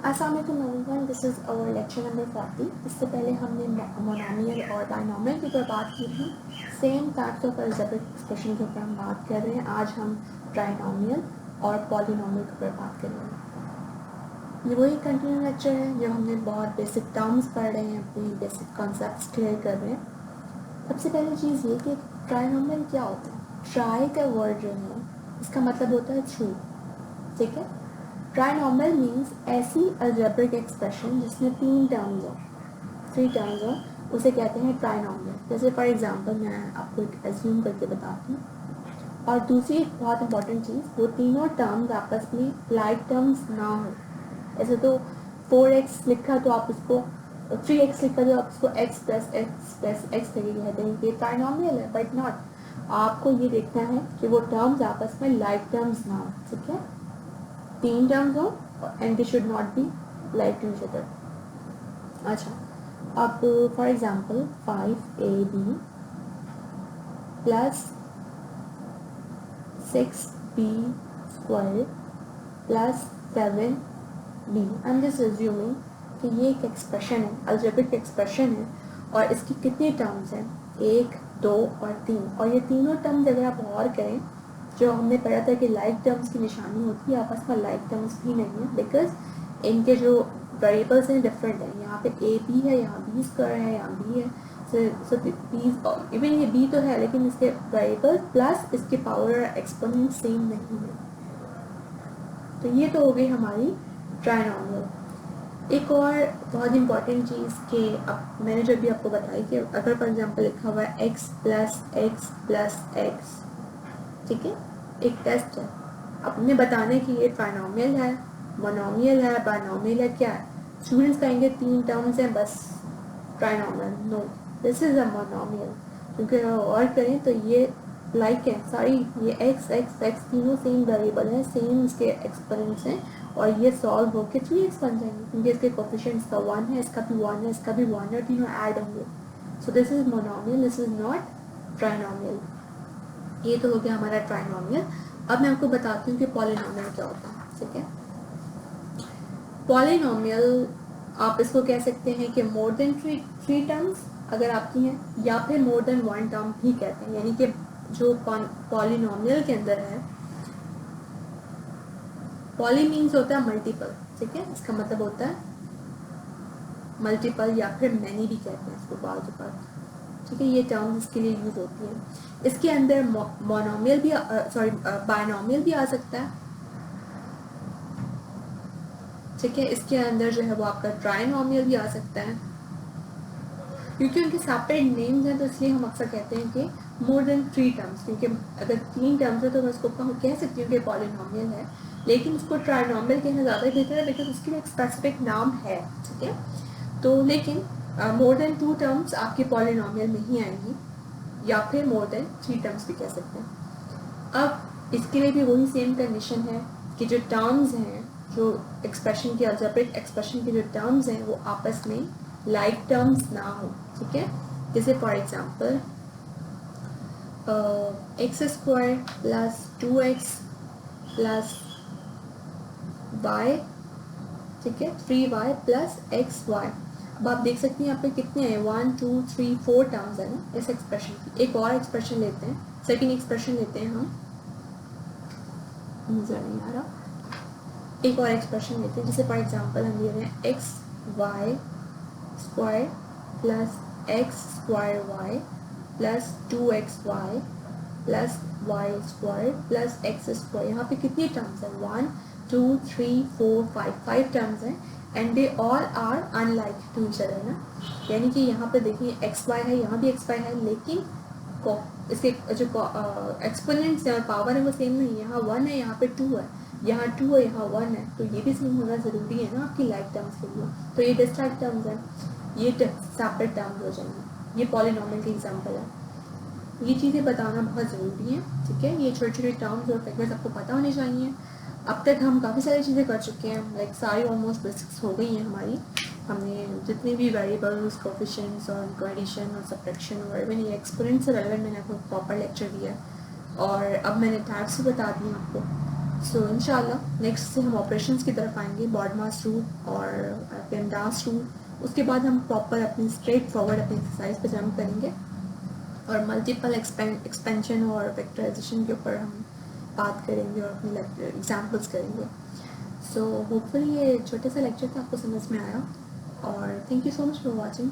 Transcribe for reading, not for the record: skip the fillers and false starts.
अस्सलाम वालेकुम everyone, this is our lecture number 40। इससे पहले हमने मोनोमियल और बाइनोमियल के ऊपर बात की थी। Same types of algebraic expression के ऊपर हम बात कर रहे हैं। आज हम ट्राइनोमियल और पॉलिनोमियल के ऊपर बात कर रहे हैं। ये वही कंटिन्यू लेक्चर है जो हमने बहुत बेसिक टर्म्स पढ़ रहे हैं, अपनी बेसिक कॉन्सेप्ट्स क्लियर कर रहे हैं। सबसे पहली चीज़ ये कि ट्राइनोमियल क्या होता है। ट्राई का वर्ड जो है इसका मतलब होता है थ्री, ठीक है। ट्राइनोमियल मीन्स ऐसी अलजेब्रिक एक्सप्रेशन जिसमें तीन टर्म्स हो, थ्री टर्म्स हो, उसे कहते हैं ट्राइनोमियल। जैसे फॉर एग्जांपल मैं आपको एक एज्यूम करके बताती हूँ। और दूसरी एक बहुत इंपॉर्टेंट चीज़, वो तीनों टर्म्स आपस में लाइक टर्म्स ना हो। ऐसे तो 4x लिखा तो आप उसको 3x लिखा तो आप उसको x प्लस एक्स करके कहते हैं कि ट्राइनोमियल है, बट नॉट। आपको ये देखना है कि वो टर्म्स आपस में लाइक टर्म्स ना हो, ठीक है। तीन टर्म्स हो and they should not be like to each other. अच्छा, अब for example 5ab plus 6b square plus 7b। I am just assuming कि ये एक एक्सप्रेशन है, अलजेब्रिक एक्सप्रेशन है, और इसकी कितनी टर्म्स हैं, 1, 2 और 3। और ये तीनों टर्म्स अगर आप गौर करें, जो हमने पढ़ा था कि लाइक टर्म्स की निशानी होती है, आपस में लाइक टर्म्स भी नहीं है, बिकॉज इनके जो वेरिएबल्स हैं डिफरेंट हैं। यहाँ पे ए बी है, यहाँ बी स्क्वायर है, यहाँ बी है। सो बी, इवन ये बी तो है लेकिन इसके वेरिएबल प्लस इसके पावर और एक्सपोनेंट सेम नहीं है। तो ये तो हो गई हमारी ट्राइनोमियल। एक और बहुत इंपॉर्टेंट चीज़ कि अब मैंने जो भी आपको बताई कि अगर फॉर एग्जांपल लिखा हुआ है x plus x plus x, ठीक है, एक टेस्ट है अपने बताने की ये ट्राइनोमियल है, मोनोमियल है, बाइनोमियल है, क्या है। स्टूडेंट्स कहेंगे तीन टर्म्स हैं बस trinomial. No, this is a monomial. क्योंकि और करें तो ये लाइक है सारी, ये एक्स एक्स एक्स तीनों सेम वेरिएबल है, सेम इसके एक्सपोनेंट्स हैं, और ये सॉल्व होकर 3x बन जाएंगे क्योंकि इसके कोफिशिएंट्स का 1 है, इसका भी 1 है, इसका भी 1 है, और तीनों ऐड होंगे। So this is monomial, this is not trinomial. ये तो हो गया हमारा ट्राइनोमियल। अब मैं आपको बताती हूँ कि पॉलिनोमियल क्या होता है, ठीक है। पॉलिनोमियल आप इसको कह सकते हैं कि मोर देन थ्री टर्म्स अगर आपकी हैं, या फिर मोर देन वन टर्म भी कहते हैं। यानी कि जो पॉलिनोमियल के अंदर है, पॉली मीन्स होता है मल्टीपल, ठीक है। इसका मतलब होता है मल्टीपल, या फिर मैनी भी कहते हैं इसको बाज़ बात, ठीक है। ये टर्म्स इसके लिए यूज होती है। इसके अंदर मोनोमियल भी बाइनोमियल भी आ सकता है, ठीक है। इसके अंदर जो है वो आपका ट्राइनोमियल भी आ सकता है। क्योंकि उनके सेपरेट नेम्स हैं तो इसलिए हम अक्सर कहते हैं कि मोर देन थ्री टर्म्स, क्योंकि अगर तीन टर्म्स है तो मैं उसको कह सकती हूँ कि पॉलिनोमियल है, लेकिन उसको ट्राइनोमियल कहना ज़्यादा बेहतर है बिकॉज उसके लिए एक स्पेसिफिक नाम है, ठीक है। तो लेकिन मोर देन टू टर्म्स आपके पॉलिनोमियल में ही आएंगी, या फिर मोर देन थ्री टर्म्स भी कह सकते हैं। अब इसके लिए भी वही सेम कंडीशन है कि जो टर्म्स हैं, जो एक्सप्रेशन की अलजेब्रिक एक्सप्रेशन के जो टर्म्स हैं वो आपस में लाइक टर्म्स ना हो, ठीक है। जैसे for example x square plus 2x plus y, ठीक है, 3y प्लस एक्स वाई। अब आप देख सकते हैं यहाँ पे कितने हैं, 1 2 3 4 टर्म्स है ना इस एक्सप्रेशन की। एक और एक्सप्रेशन लेते हैं, सेकेंड एक्सप्रेशन लेते हैं हम, नजर नहीं आ रहा। एक और एक्सप्रेशन लेते हैं, जैसे फॉर एग्जांपल हम ले रहे हैं x y square plus x square y plus 2xy plus y square plus x square. यहाँ पे कितनी टर्म्स हैं, 1 2 3 4 5 टर्म्स हैं, and they all are unlike to each other ना। यानी कि यहाँ पे देखिए एक्स वाई है, यहाँ भी एक्स वाई है, लेकिन इसके जो एक्सपोनेंट्स हैं और पावर है वो सेम नहीं है। यहाँ 1 है, यहाँ पे 2 है, यहाँ 2 है, यहाँ 1 है, तो ये भी सेम होना ज़रूरी है ना आपकी लाइक टर्म्स के लिए। तो ये डिस्ट्रैक्ट टर्म्स हैं, ये सेपरेट टर्म्स हो जाएंगे। ये पॉलिनोमियल की एग्जांपल है। ये चीज़ें बताना बहुत ज़रूरी है, ठीक है। ये छोटे छोटे टर्म्स और फिगर्स आपको पता होने चाहिए। अब तक हम काफ़ी सारी चीज़ें कर चुके हैं, लाइक सारी ऑलमोस्ट बेसिक्स हो गई हैं हमारी। हमने जितने भी वेरिएबल्स, कोफिशिएंट्स और एडिशन और सब्ट्रैक्शन और इवन ये एक्सपोनेंट से रेलेवेंट मैंने आपको प्रॉपर लेक्चर दिया, और अब मैंने टाइप्स भी बता दी आपको। सो इंशाल्लाह नेक्स्ट से हम ऑपरेशंस की तरफ आएंगे, बॉडमास रूल और पेमडास रूल। उसके बाद हम प्रॉपर अपनी स्ट्रेट फॉरवर्ड अपनी एक्सरसाइज पे जंप करेंगे और मल्टीपल एक्सपेंशन और फैक्टराइजेशन के ऊपर हम बात करेंगे और अपनी एग्जाम्पल्स करेंगे। सो होपफुली ये छोटे सा लेक्चर था आपको समझ में आया, और thank you so much for watching.